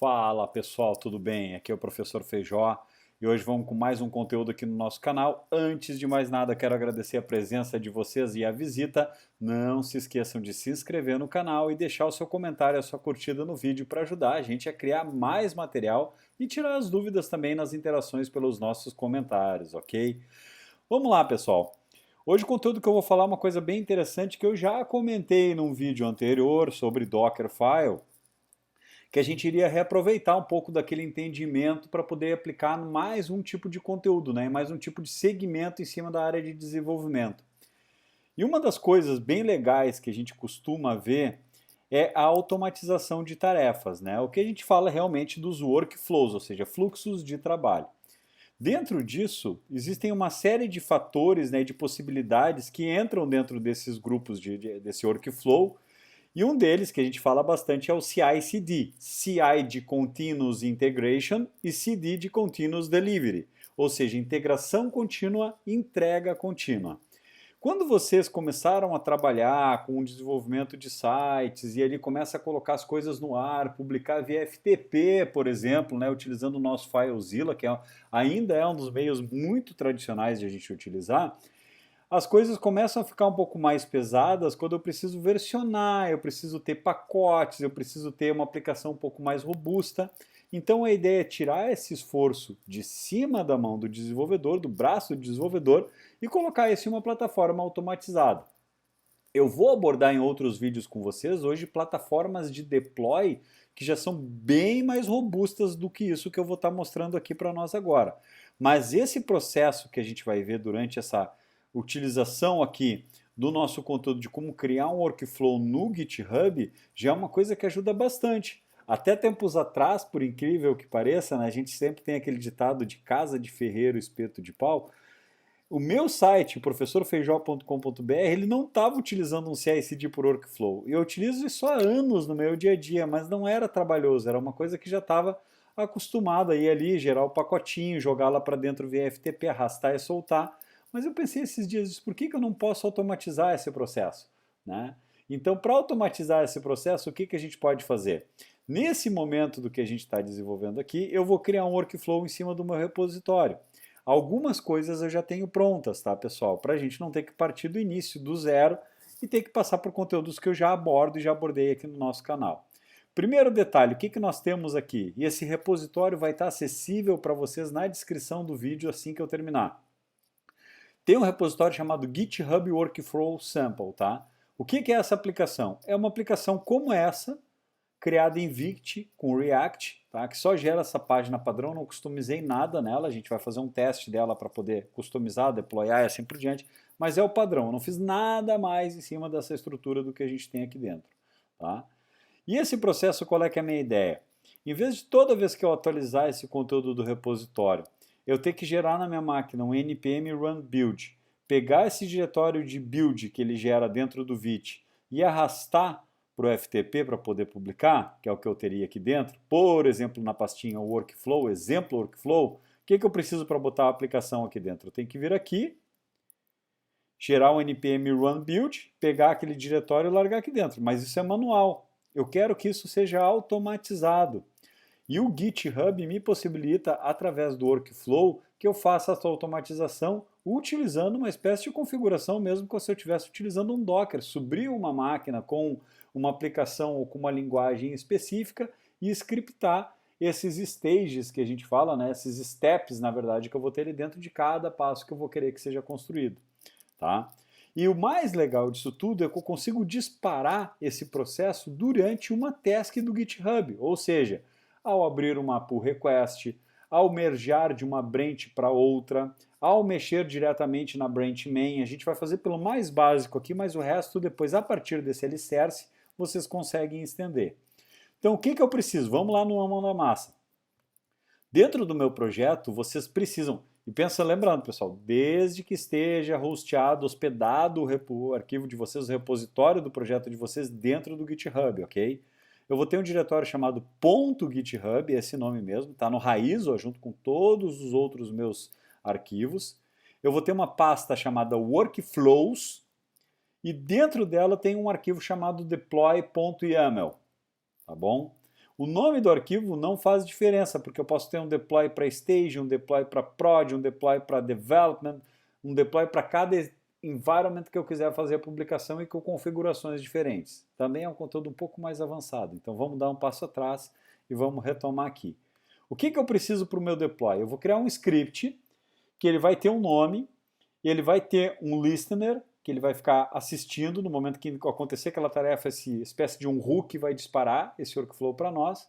Fala pessoal, tudo bem? Aqui é o professor Feijó e hoje vamos com mais um conteúdo aqui no nosso canal. Antes de mais nada, quero agradecer a presença de vocês e a visita. Não se esqueçam de se inscrever no canal e deixar o seu comentário, a sua curtida no vídeo para ajudar a gente a criar mais material e tirar as dúvidas também nas interações pelos nossos comentários, ok? Vamos lá, pessoal. Hoje o conteúdo que eu vou falar é uma coisa bem interessante que eu já comentei num vídeo anterior sobre Dockerfile, que a gente iria reaproveitar um pouco daquele entendimento para poder aplicar mais um tipo de conteúdo, né? Mais um tipo de segmento em cima da área de desenvolvimento. E uma das coisas bem legais que a gente costuma ver é a automatização de tarefas, né? O que a gente fala realmente dos workflows, ou seja, fluxos de trabalho. Dentro disso, existem uma série de fatores, né, de possibilidades que entram dentro desses grupos desse workflow, e um deles, que a gente fala bastante, é o CI/CD. CI de Continuous Integration e CD de Continuous Delivery, ou seja, integração contínua, entrega contínua. Quando vocês começaram a trabalhar com o desenvolvimento de sites e ali começa a colocar as coisas no ar, publicar via FTP, por exemplo, né, utilizando o nosso FileZilla, que ainda é um dos meios muito tradicionais de a gente utilizar, as coisas começam a ficar um pouco mais pesadas quando eu preciso versionar, eu preciso ter pacotes, eu preciso ter uma aplicação um pouco mais robusta. Então a ideia é tirar esse esforço de cima da mão do desenvolvedor, do braço do desenvolvedor, e colocar isso em uma plataforma automatizada. Eu vou abordar em outros vídeos com vocês hoje plataformas de deploy que já são bem mais robustas do que isso que eu vou estar mostrando aqui para nós agora. Mas esse processo que a gente vai ver durante essa utilização aqui do nosso conteúdo de como criar um workflow no GitHub já é uma coisa que ajuda bastante. Até tempos atrás, por incrível que pareça, né, a gente sempre tem aquele ditado de casa de ferreiro, espeto de pau. O meu site, professorfeijó.com.br, ele não estava utilizando um CI/CD por workflow. E eu utilizo isso há anos no meu dia a dia, mas não era trabalhoso, era uma coisa que já estava acostumado a ir ali, gerar o pacotinho, jogar lá para dentro via FTP, arrastar e soltar. Mas eu pensei esses dias, por que eu não posso automatizar esse processo? Né? Então, para automatizar esse processo, o que a gente pode fazer? Nesse momento do que a gente está desenvolvendo aqui, eu vou criar um workflow em cima do meu repositório. Algumas coisas eu já tenho prontas, tá, pessoal? Para a gente não ter que partir do início, do zero, e ter que passar por conteúdos que eu já abordo e já abordei aqui no nosso canal. Primeiro detalhe, o que nós temos aqui? E esse repositório vai estar acessível para vocês na descrição do vídeo assim que eu terminar. Tem um repositório chamado GitHub Workflow Sample, tá? O que é essa aplicação? É uma aplicação como essa, criada em Vite com React, tá? Que só gera essa página padrão, não customizei nada nela, a gente vai fazer um teste dela para poder customizar, deployar e assim por diante, mas é o padrão, eu não fiz nada mais em cima dessa estrutura do que a gente tem aqui dentro. Tá? E esse processo, qual é que é a minha ideia? Em vez de toda vez que eu atualizar esse conteúdo do repositório, eu ter que gerar na minha máquina um npm run build, pegar esse diretório de build que ele gera dentro do Vite e arrastar para o FTP para poder publicar, que é o que eu teria aqui dentro, por exemplo, na pastinha Workflow, exemplo Workflow, o que eu preciso para botar a aplicação aqui dentro? Eu tenho que vir aqui, gerar um npm run build, pegar aquele diretório e largar aqui dentro, mas isso é manual. Eu quero que isso seja automatizado. E o GitHub me possibilita, através do workflow, que eu faça essa automatização utilizando uma espécie de configuração mesmo como se eu estivesse utilizando um Docker, subir uma máquina com uma aplicação ou com uma linguagem específica e scriptar esses stages que a gente fala, né? Esses steps, na verdade, que eu vou ter ali dentro de cada passo que eu vou querer que seja construído. Tá? E o mais legal disso tudo é que eu consigo disparar esse processo durante uma task do GitHub, ou seja, ao abrir uma pull request, ao mergear de uma branch para outra, ao mexer diretamente na branch main, a gente vai fazer pelo mais básico aqui, mas o resto depois, a partir desse alicerce, vocês conseguem estender. Então o que eu preciso? Vamos lá no mão na massa. Dentro do meu projeto, vocês precisam, e pensa, lembrando pessoal, desde que esteja hosteado, hospedado o arquivo de vocês, o repositório do projeto de vocês dentro do GitHub, ok? Eu vou ter um diretório chamado .github, esse nome mesmo, está no raiz, ó, junto com todos os outros meus arquivos. Eu vou ter uma pasta chamada workflows, e dentro dela tem um arquivo chamado deploy.yaml, tá bom? O nome do arquivo não faz diferença, porque eu posso ter um deploy para stage, um deploy para prod, um deploy para development, um deploy para cada environment que eu quiser fazer a publicação e com configurações diferentes. Também é um conteúdo um pouco mais avançado. Então vamos dar um passo atrás e vamos retomar aqui. O que eu preciso para o meu deploy? Eu vou criar um script que ele vai ter um nome, e ele vai ter um listener, que ele vai ficar assistindo no momento que acontecer aquela tarefa, essa espécie de um hook vai disparar esse workflow para nós,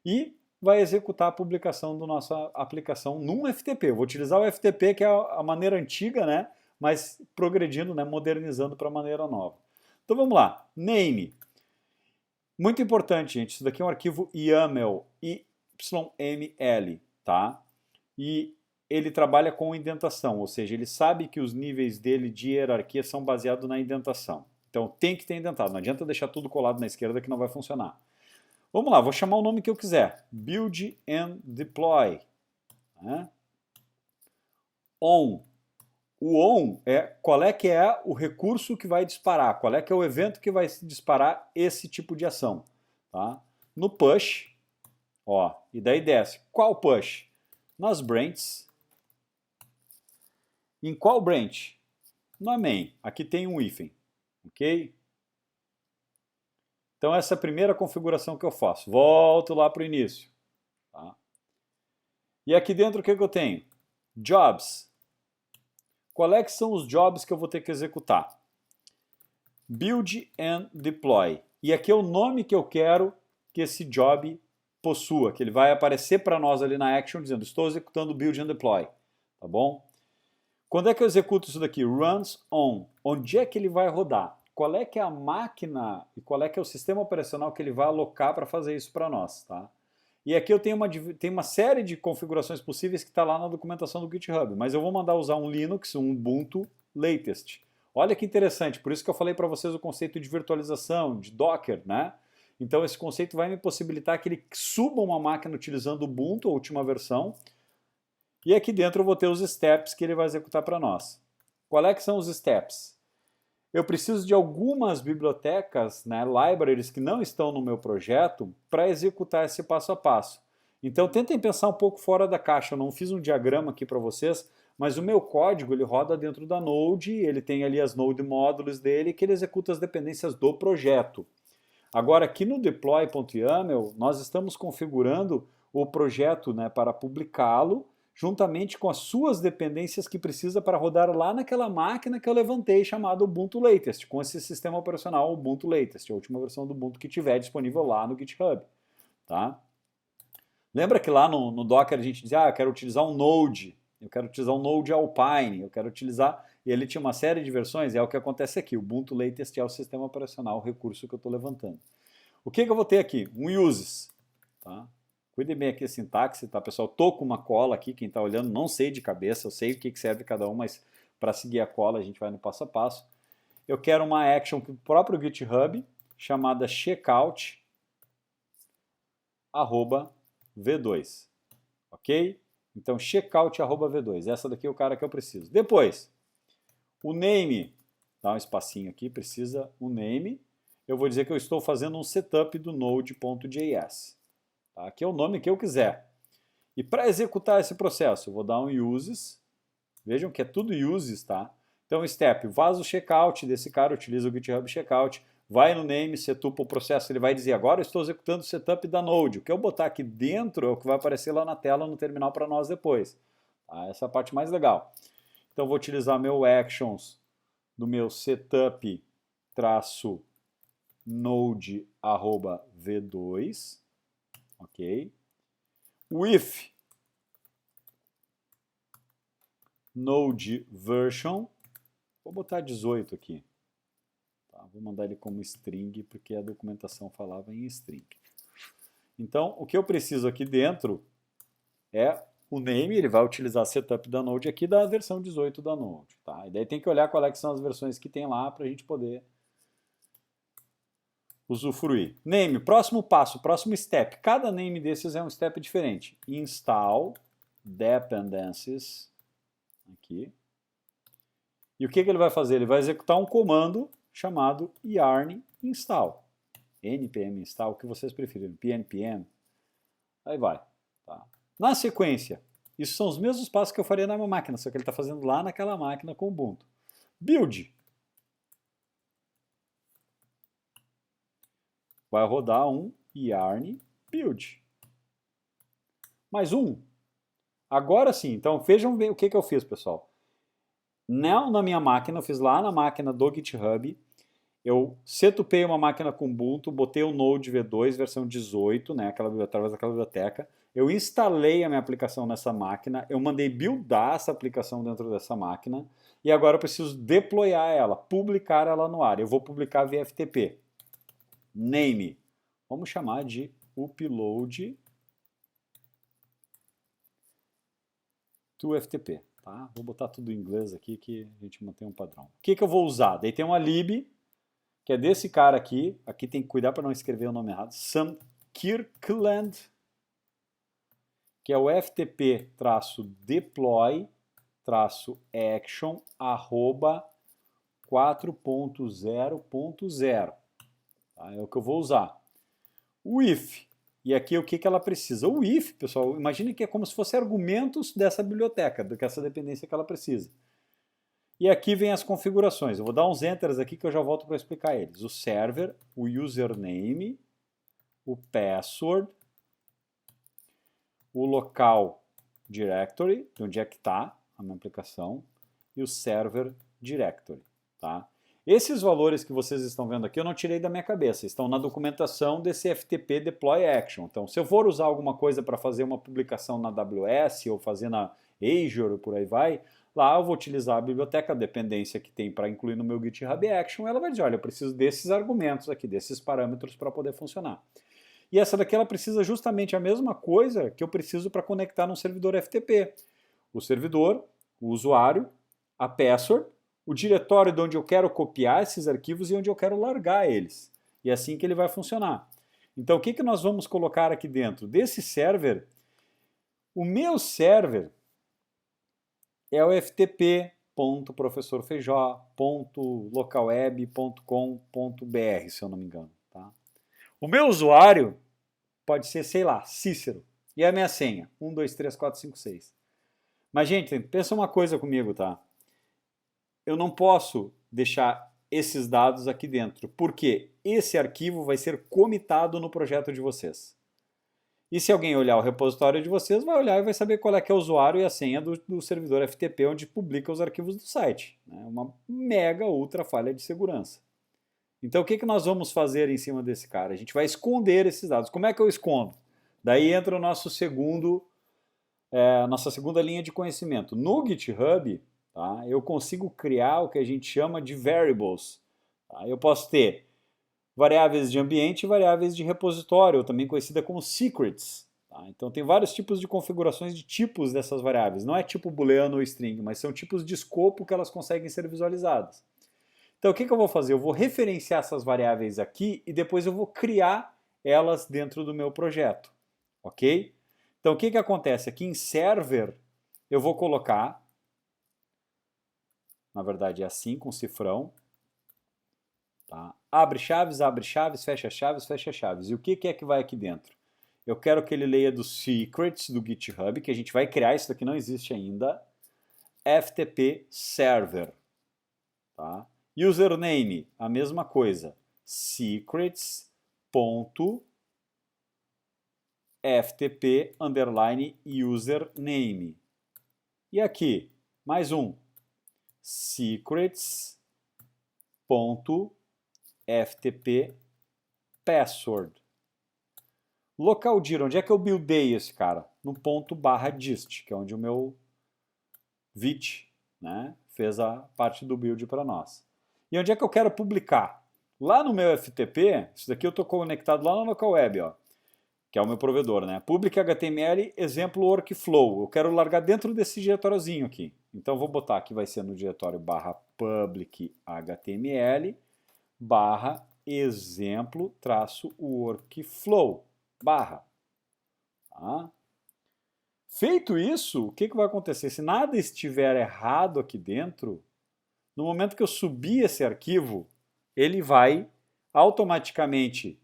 e vai executar a publicação da nossa aplicação num FTP. Eu vou utilizar o FTP, que é a maneira antiga, né? Mas progredindo, né? Modernizando para a maneira nova. Então vamos lá. Name. Muito importante, gente. Isso daqui é um arquivo YAML, YML, tá? E ele trabalha com indentação, ou seja, ele sabe que os níveis dele de hierarquia são baseados na indentação. Então tem que ter indentado, não adianta deixar tudo colado na esquerda que não vai funcionar. Vamos lá, vou chamar o nome que eu quiser. Build and deploy. Né? On. O on é qual é que é o recurso que vai disparar, qual é que é o evento que vai disparar esse tipo de ação. Tá? No push, ó, e daí desce. Qual push? Nas branches. Em qual branch? Na main. Aqui tem um hífen, ok? Então essa é a primeira configuração que eu faço. Volto lá para o início. Tá? E aqui dentro o que eu tenho? Jobs. Qual é que são os jobs que eu vou ter que executar? Build and deploy. E aqui é o nome que eu quero que esse job possua, que ele vai aparecer para nós ali na action dizendo estou executando build and deploy. Tá bom? Quando é que eu executo isso daqui? Runs on. Onde é que ele vai rodar? Qual é que é a máquina e qual é que é o sistema operacional que ele vai alocar para fazer isso para nós, tá? E aqui eu tenho uma série de configurações possíveis que está lá na documentação do GitHub, mas eu vou mandar usar um Linux, um Ubuntu latest. Olha que interessante, por isso que eu falei para vocês o conceito de virtualização, de Docker, né? Então esse conceito vai me possibilitar que ele suba uma máquina utilizando o Ubuntu, a última versão, e aqui dentro eu vou ter os steps que ele vai executar para nós. Qual é que são os steps? Eu preciso de algumas bibliotecas, né, libraries que não estão no meu projeto para executar esse passo a passo. Então tentem pensar um pouco fora da caixa. Eu não fiz um diagrama aqui para vocês, mas o meu código ele roda dentro da Node, ele tem ali as Node módulos dele que ele executa as dependências do projeto. Agora aqui no deploy.yaml nós estamos configurando o projeto, né, para publicá-lo juntamente com as suas dependências que precisa para rodar lá naquela máquina que eu levantei chamada Ubuntu Latest, com esse sistema operacional Ubuntu Latest, a última versão do Ubuntu que tiver disponível lá no GitHub. Tá? Lembra que lá no Docker a gente dizia, eu quero utilizar um Node, eu quero utilizar um Node Alpine, eu quero utilizar... E ele tinha uma série de versões, é o que acontece aqui. O Ubuntu Latest é o sistema operacional, o recurso que eu estou levantando. O que eu vou ter aqui? Um uses. Tá? Cuide bem aqui a sintaxe, tá, pessoal? Tô com uma cola aqui, quem está olhando, não sei de cabeça, eu sei o que serve cada um, mas para seguir a cola a gente vai no passo a passo. Eu quero uma action do próprio GitHub, chamada checkout @v2, ok? Então, checkout @v2, essa daqui é o cara que eu preciso. Depois, o name, dá um espacinho aqui, precisa o name. Eu vou dizer que eu estou fazendo um setup do node.js. Tá? Aqui é o nome que eu quiser. E para executar esse processo, eu vou dar um uses. Vejam que é tudo uses, tá? Então, step, vaza o checkout desse cara, utiliza o GitHub checkout, vai no name, setupa o processo, ele vai dizer, agora eu estou executando o setup da Node. O que eu botar aqui dentro é o que vai aparecer lá na tela, no terminal para nós depois. Tá? Essa é a parte mais legal. Então, eu vou utilizar meu actions do meu setup -node@v2. Ok? With node version, vou botar 18 aqui. Tá? Vou mandar ele como string, porque a documentação falava em string. Então, o que eu preciso aqui dentro é o name, ele vai utilizar a setup da Node aqui da versão 18 da Node. Tá? E daí tem que olhar quais é que são as versões que tem lá para a gente poder usufruir. Name, próximo passo, próximo step. Cada name desses é um step diferente. Install dependencies. Aqui. E o que ele vai fazer? Ele vai executar um comando chamado yarn install. npm install, o que vocês preferirem. pnpm, Aí vai. Tá? Na sequência, isso são os mesmos passos que eu faria na minha máquina, só que ele está fazendo lá naquela máquina com o Ubuntu. Build. Vai rodar um yarn build. Mais um. Agora sim, então vejam o que eu fiz, pessoal. Não na minha máquina, eu fiz lá na máquina do GitHub. Eu setupei uma máquina com Ubuntu, botei o Node V2 versão 18, né, através daquela biblioteca. Eu instalei a minha aplicação nessa máquina, eu mandei buildar essa aplicação dentro dessa máquina e agora eu preciso deployar ela, publicar ela no ar. Eu vou publicar via FTP. Name. Vamos chamar de upload to FTP. Tá? Vou botar tudo em inglês aqui que a gente mantém um padrão. O que eu vou usar? Daí tem uma lib, que é desse cara aqui. Aqui tem que cuidar para não escrever o nome errado. Sam Kirkland, que é o ftp-deploy-action @ 4.0.0. Tá? É o que eu vou usar. O if. E aqui o que ela precisa? O if, pessoal, imagine que é como se fosse argumentos dessa biblioteca, dessa dependência que ela precisa. E aqui vem as configurações. Eu vou dar uns enters aqui que eu já volto para explicar eles. O server, o username, o password, o local directory, de onde é que está a minha aplicação, e o server directory. Tá? Esses valores que vocês estão vendo aqui eu não tirei da minha cabeça, estão na documentação desse FTP Deploy Action. Então, se eu for usar alguma coisa para fazer uma publicação na AWS ou fazer na Azure, por aí vai, lá eu vou utilizar a biblioteca, a dependência que tem para incluir no meu GitHub Action, ela vai dizer, olha, eu preciso desses argumentos aqui, desses parâmetros para poder funcionar. E essa daqui ela precisa justamente a mesma coisa que eu preciso para conectar num servidor FTP. O servidor, o usuário, a password, o diretório de onde eu quero copiar esses arquivos e onde eu quero largar eles. E é assim que ele vai funcionar. Então, o que nós vamos colocar aqui dentro? Desse server, o meu server é o ftp.professorfeijó.localweb.com.br, se eu não me engano. Tá? O meu usuário pode ser, sei lá, Cícero. E a minha senha, 1, 2, 3, 4, 5, 6. Mas, gente, pensa uma coisa comigo, tá? Eu não posso deixar esses dados aqui dentro, porque esse arquivo vai ser comitado no projeto de vocês. E se alguém olhar o repositório de vocês, vai olhar e vai saber qual é que é o usuário e a senha do servidor FTP onde publica os arquivos do site. Uma mega ultra falha de segurança. Então o que nós vamos fazer em cima desse cara? A gente vai esconder esses dados. Como é que eu escondo? Daí entra o nosso nossa segunda linha de conhecimento. No GitHub, tá, eu consigo criar o que a gente chama de variables. Tá? Eu posso ter variáveis de ambiente e variáveis de repositório, também conhecida como secrets. Tá? Então tem vários tipos de configurações de tipos dessas variáveis. Não é tipo booleano ou string, mas são tipos de escopo que elas conseguem ser visualizadas. Então o que eu vou fazer? Eu vou referenciar essas variáveis aqui e depois eu vou criar elas dentro do meu projeto. Ok? Então o que acontece? Aqui em server eu vou colocar, na verdade é assim, com cifrão, tá? Abre chaves, fecha chaves. E o que é que vai aqui dentro? Eu quero que ele leia dos secrets do GitHub, que a gente vai criar, isso daqui não existe ainda, FTP server. Tá? Username, a mesma coisa, secrets.ftp_username. E aqui, mais um, secrets.ftp_password. Local dir, onde é que eu buildei esse cara? No ponto /dist, que é onde o meu Vite, né, fez a parte do build para nós. E onde é que eu quero publicar? Lá no meu FTP, isso daqui eu estou conectado lá no local web, ó, que é o meu provedor, né? Public HTML, exemplo workflow. Eu quero largar dentro desse diretóriozinho aqui. Então eu vou botar aqui, vai ser no diretório /public HTML /exemplo workflow /. Tá? Feito isso, o que vai acontecer? Se nada estiver errado aqui dentro, no momento que eu subir esse arquivo, ele vai automaticamente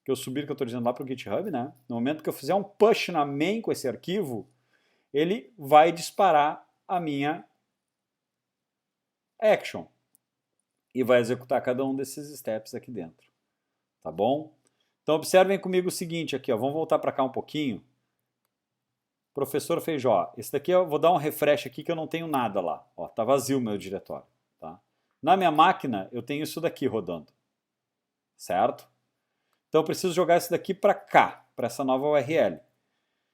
que eu subir, que eu estou dizendo lá para o GitHub, né? No momento que eu fizer um push na main com esse arquivo, ele vai disparar a minha action e vai executar cada um desses steps aqui dentro, tá bom? Então observem comigo o seguinte aqui, ó, vamos voltar para cá um pouquinho. Professor Feijó, esse daqui eu vou dar um refresh aqui que eu não tenho nada lá, ó, tá vazio o meu diretório, tá? Na minha máquina eu tenho isso daqui rodando, certo? Então eu preciso jogar isso daqui para cá, para essa nova URL.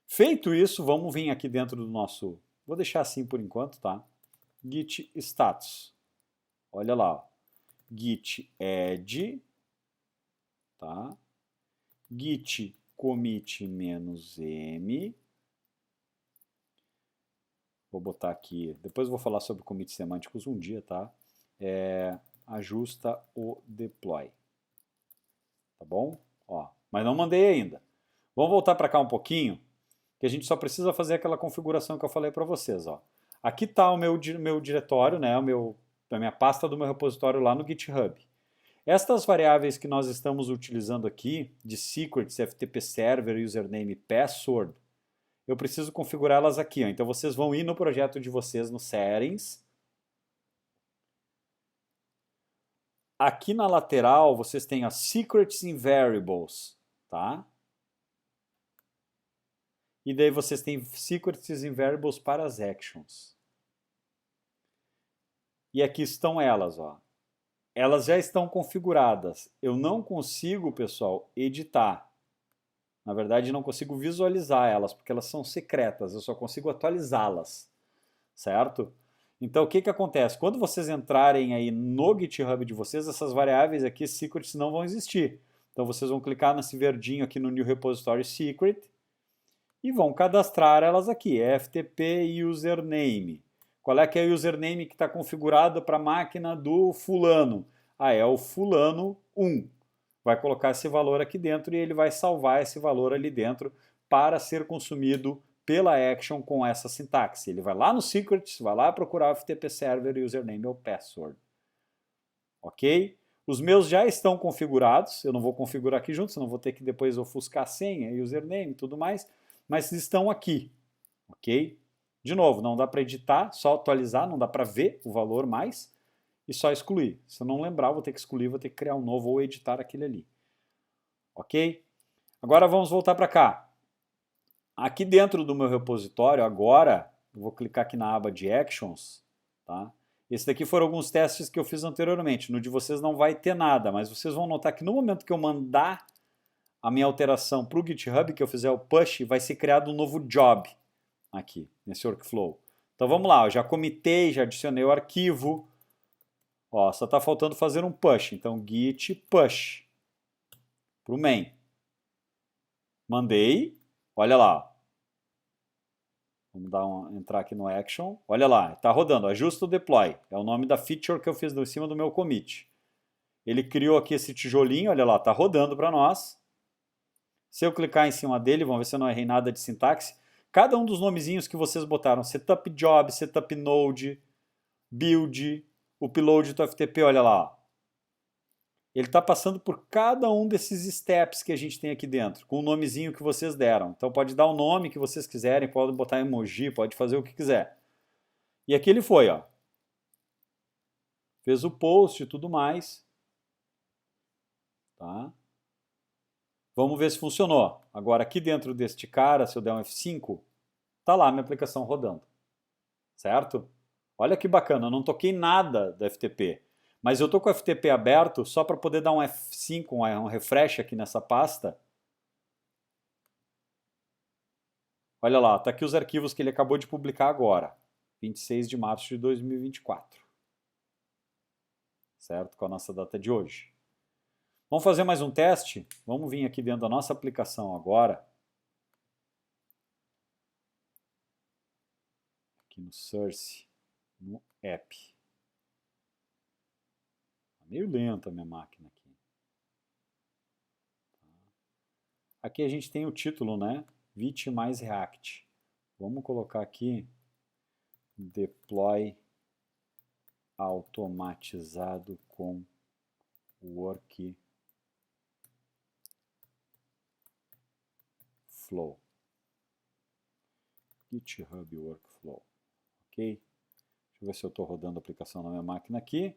Feito isso, vamos vir aqui dentro do nosso, vou deixar assim por enquanto, tá? Git status, olha lá, ó. Git add, tá? Git commit -m, vou botar aqui, depois eu vou falar sobre commits semânticos um dia, tá? Ajusta o deploy, tá bom? Ó, mas não mandei ainda. Vamos voltar para cá um pouquinho, que a gente só precisa fazer aquela configuração que eu falei para vocês, ó. Aqui está o meu diretório, né, a minha pasta do meu repositório lá no GitHub. Estas variáveis que nós estamos utilizando aqui, de secrets, FTP server, username e password, eu preciso configurá-las aqui, ó. Então vocês vão ir no projeto de vocês no settings. Aqui na lateral vocês têm as secrets and variables, tá? E daí vocês têm secrets and variables para as actions. E aqui estão elas, ó. Elas já estão configuradas. Eu não consigo, pessoal, editar. Na verdade, não consigo visualizar elas, porque elas são secretas. Eu só consigo atualizá-las, certo? Então, o que acontece? Quando vocês entrarem aí no GitHub de vocês, essas variáveis aqui, secrets, não vão existir. Então, vocês vão clicar nesse verdinho aqui no New Repository Secret e vão cadastrar elas aqui, FTP username. Qual é que é o username que está configurado para a máquina do fulano? Ah, é o fulano 1. Vai colocar esse valor aqui dentro e ele vai salvar esse valor ali dentro para ser consumido pela action com essa sintaxe. Ele vai lá no secrets, vai lá procurar o FTP server, username ou password. Ok? Os meus já estão configurados, eu não vou configurar aqui junto, senão vou ter que depois ofuscar a senha, username e tudo mais, mas estão aqui, ok? De novo, não dá para editar, só atualizar, não dá para ver o valor mais e só excluir. Se eu não lembrar, vou ter que excluir, vou ter que criar um novo ou editar aquele ali. Ok? Agora vamos voltar para cá. Aqui dentro do meu repositório, agora, eu vou clicar aqui na aba de Actions, tá? Esse daqui foram alguns testes que eu fiz anteriormente. No de vocês não vai ter nada, mas vocês vão notar que no momento que eu mandar a minha alteração para o GitHub, que eu fizer o push, vai ser criado um novo job aqui, nesse workflow. Então vamos lá, eu já comitei, já adicionei o arquivo. Ó, só está faltando fazer um push. Então git push para o main. Mandei, olha lá. Vamos entrar aqui no action. Olha lá, está rodando, ajusta o deploy. É o nome da feature que eu fiz em cima do meu commit. Ele criou aqui esse tijolinho, olha lá, está rodando para nós. Se eu clicar em cima dele, vamos ver se eu não errei nada de sintaxe. Cada um dos nomezinhos que vocês botaram, setup job, setup node, build, upload to FTP, olha lá. Ele está passando por cada um desses steps que a gente tem aqui dentro, com o nomezinho que vocês deram. Então pode dar o nome que vocês quiserem, pode botar emoji, pode fazer o que quiser. E aqui ele foi, ó. Fez o post e tudo mais. Tá? Vamos ver se funcionou. Agora aqui dentro deste cara, se eu der um F5, tá lá a minha aplicação rodando. Certo? Olha que bacana, eu não toquei nada da FTP. Mas eu estou com o FTP aberto só para poder dar um F5, um refresh aqui nessa pasta. Olha lá, está aqui os arquivos que ele acabou de publicar agora, 26 de março de 2024. Certo? Com a nossa data de hoje. Vamos fazer mais um teste? Vamos vir aqui dentro da nossa aplicação agora. Aqui no Source, no App. Meio lenta a minha máquina aqui. Aqui a gente tem o título, né? Vite mais React. Vamos colocar aqui Deploy automatizado com Workflow. Workflow. GitHub Workflow. Ok? Deixa eu ver se eu estou rodando a aplicação na minha máquina aqui.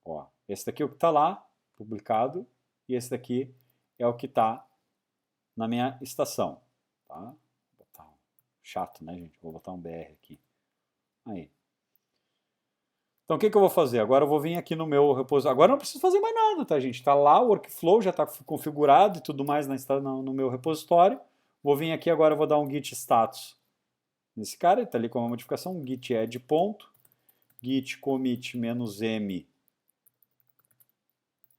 Ó, esse daqui é o que está lá, publicado, e esse daqui é o que está na minha estação. Tá? Vou botar um... Chato, né, gente? Vou botar um BR aqui. Aí. Então, o que eu vou fazer? Agora eu vou vir aqui no meu repositório. Agora eu não preciso fazer mais nada, tá, gente? Está lá o workflow, já está configurado e tudo mais no meu repositório. Vou vir aqui agora, vou dar um git status nesse cara, ele está ali com uma modificação, git add ponto, git commit -m,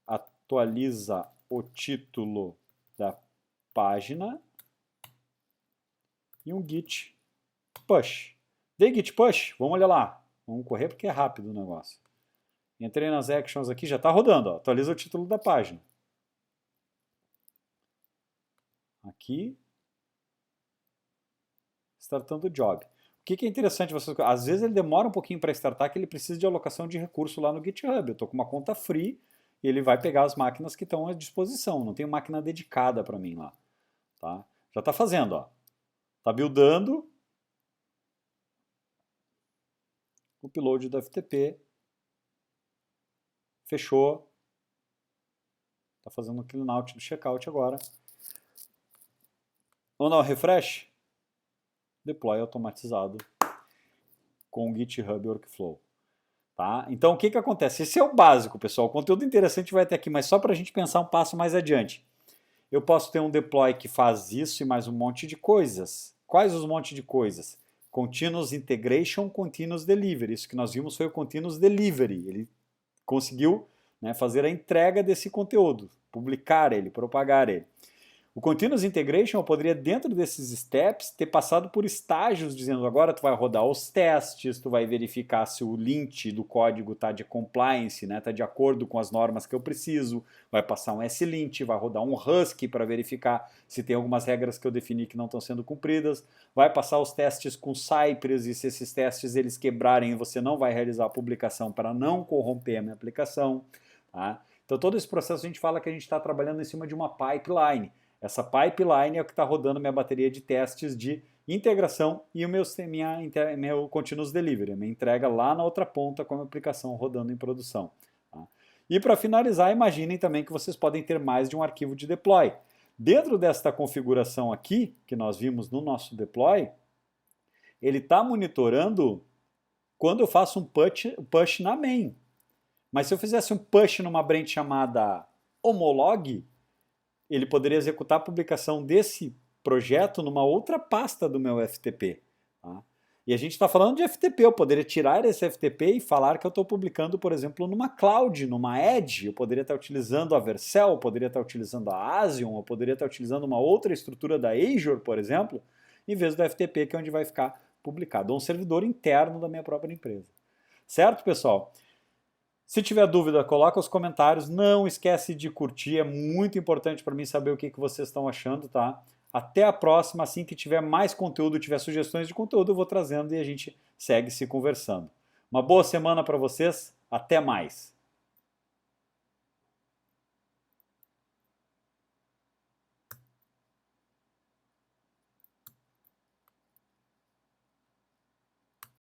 atualiza o título da página e um git push. Dei git push? Vamos olhar lá. Vamos correr porque é rápido o negócio. Entrei nas actions aqui, já está rodando. Ó. Atualiza o título da página. Aqui. Startando o job. O que é interessante, vocês, às vezes ele demora um pouquinho para startar, que ele precisa de alocação de recurso lá no GitHub. Eu estou com uma conta free e ele vai pegar as máquinas que estão à disposição. Não tem máquina dedicada para mim lá. Tá? Já está fazendo. Ó. Está buildando. Upload do FTP. Fechou. Está fazendo o clean out do checkout agora. Vamos dar um refresh? Deploy automatizado com o GitHub Workflow. Tá? Então, o que acontece? Esse é o básico, pessoal. O conteúdo interessante vai ter aqui, mas só para a gente pensar um passo mais adiante. Eu posso ter um deploy que faz isso e mais um monte de coisas. Quais os monte de coisas? Continuous Integration, Continuous Delivery. Isso que nós vimos foi o Continuous Delivery. Ele conseguiu, né, fazer a entrega desse conteúdo, publicar ele, propagar ele. O Continuous Integration eu poderia, dentro desses steps, ter passado por estágios, dizendo agora tu vai rodar os testes, tu vai verificar se o lint do código está de compliance, né, está de acordo com as normas que eu preciso, vai passar um slint, vai rodar um Husky para verificar se tem algumas regras que eu defini que não estão sendo cumpridas, vai passar os testes com Cypress e se esses testes eles quebrarem, você não vai realizar a publicação para não corromper a minha aplicação. Tá? Então todo esse processo a gente fala que a gente está trabalhando em cima de uma pipeline. Essa pipeline é o que está rodando minha bateria de testes de integração e o meu continuous delivery, a minha entrega lá na outra ponta com a minha aplicação rodando em produção. Tá? E para finalizar, imaginem também que vocês podem ter mais de um arquivo de deploy. Dentro desta configuração aqui, que nós vimos no nosso deploy, ele está monitorando quando eu faço um push na main. Mas se eu fizesse um push numa branch chamada homolog, ele poderia executar a publicação desse projeto numa outra pasta do meu FTP. Tá? E a gente está falando de FTP, eu poderia tirar esse FTP e falar que eu estou publicando, por exemplo, numa cloud, numa edge, eu poderia estar utilizando a Vercel, eu poderia estar utilizando a Asion, eu poderia estar utilizando uma outra estrutura da Azure, por exemplo, em vez do FTP, que é onde vai ficar publicado, ou um servidor interno da minha própria empresa. Certo, pessoal? Se tiver dúvida, coloca os comentários. Não esquece de curtir, é muito importante para mim saber o que vocês estão achando, tá? Até a próxima, assim que tiver mais conteúdo, tiver sugestões de conteúdo, eu vou trazendo e a gente segue se conversando. Uma boa semana para vocês, até mais!